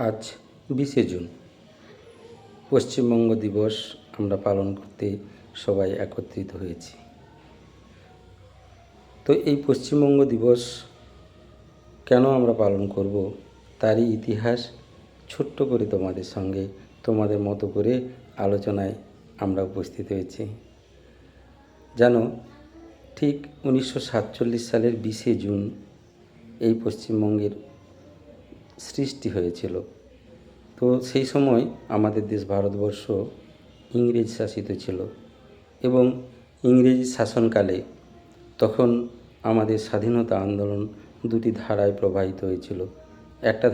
আজ 20শে জুন পশ্চিমবঙ্গ দিবস আমরা পালন করতে সবাই একত্রিত হয়েছি। তো এই পশ্চিমবঙ্গ দিবস কেন আমরা পালন করব তারই ইতিহাস ছোট্ট করে তোমাদের সঙ্গে তোমাদের মতো করে আলোচনায় আমরা উপস্থিত হয়েছি। জানো, ঠিক 1947 সালের 20শে জুন এই পশ্চিমবঙ্গের সৃষ্টি হয়েছিল। তো সেই সময় আমাদের দেশ ভারতবর্ষ ইংরেজ শাসিত ছিল এবং ইংরেজ শাসনকালে তখন আমাদের স্বাধীনতা আন্দোলন দুটি ধারায় প্রবাহিত হয়েছিল। একটা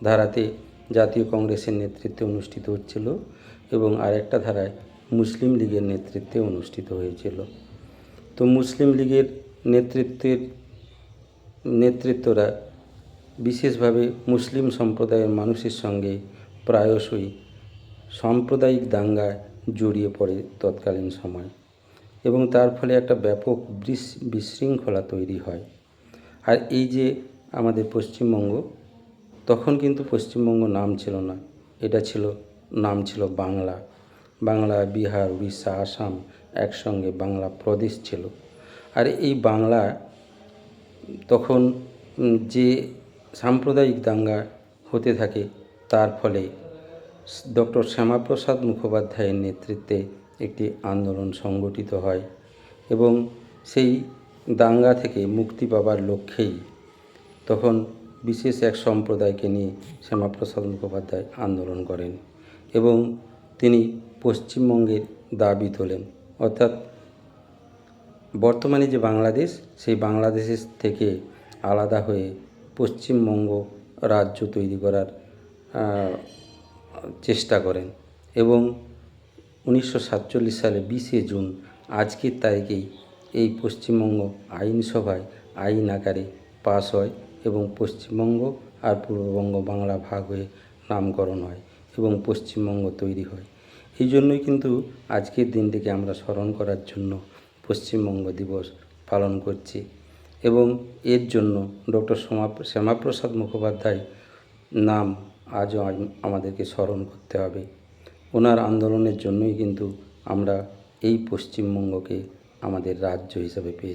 ধারাতে জাতীয় কংগ্রেসের নেতৃত্বে অনুষ্ঠিত হচ্ছিল এবং আরেকটা ধারায় মুসলিম লীগের নেতৃত্বে অনুষ্ঠিত হয়েছিল। তো মুসলিম লীগের নেতৃত্বরা বিশেষভাবে মুসলিম সম্প্রদায়ের মানুষের সঙ্গে প্রায়শই সাম্প্রদায়িক দাঙ্গায় জড়িয়ে পড়ে তৎকালীন সময় এবং তার ফলে একটা ব্যাপক বিশৃঙ্খলা তৈরি হয়। আর এই যে আমাদের পশ্চিমবঙ্গ, তখন কিন্তু পশ্চিমবঙ্গ নাম ছিল না, এটা নাম ছিল বাংলা। বাংলা, বিহার, উড়িষ্যা, আসাম একসঙ্গে বাংলা প্রদেশ ছিল। আর এই বাংলা তখন যে সাম্প্রদায়িক দাঙ্গা হতে থাকে তার ফলে ডক্টর শ্যামাপ্রসাদ মুখোপাধ্যায়ের নেতৃত্বে একটি আন্দোলন সংগঠিত হয় এবং সেই দাঙ্গা থেকে মুক্তি পাবার লক্ষ্যেই তখন বিশেষ এক সম্প্রদায়কে নিয়ে শ্যামাপ্রসাদ মুখোপাধ্যায় আন্দোলন করেন এবং তিনি পশ্চিমবঙ্গের দাবি তোলেন। অর্থাৎ বর্তমানে যে বাংলাদেশ, সেই বাংলাদেশের থেকে আলাদা হয়ে পশ্চিমবঙ্গ রাজ্য তৈরি করার চেষ্টা করেন এবং 1947 সালে 20শে জুন আজকের তারিখেই এই পশ্চিমবঙ্গ আইনসভায় আইন আকারে পাস হয় এবং পশ্চিমবঙ্গ আর পূর্ববঙ্গ বাংলা ভাগ হয়ে নামকরণ হয় এবং পশ্চিমবঙ্গ তৈরি হয়। এই জন্যই কিন্তু আজকের দিনটিকে আমরা স্মরণ করার জন্য পশ্চিমবঙ্গ দিবস পালন করছি এবং এর জন্য ডক্টর শ্যামাপ্রসাদ মুখোপাধ্যায় নাম আজও আমাদেরকে স্মরণ করতে হবে। ওনার আন্দোলনের জন্যই কিন্তু আমরা এই পশ্চিমবঙ্গকে আমাদের রাজ্য হিসাবে পেয়েছি।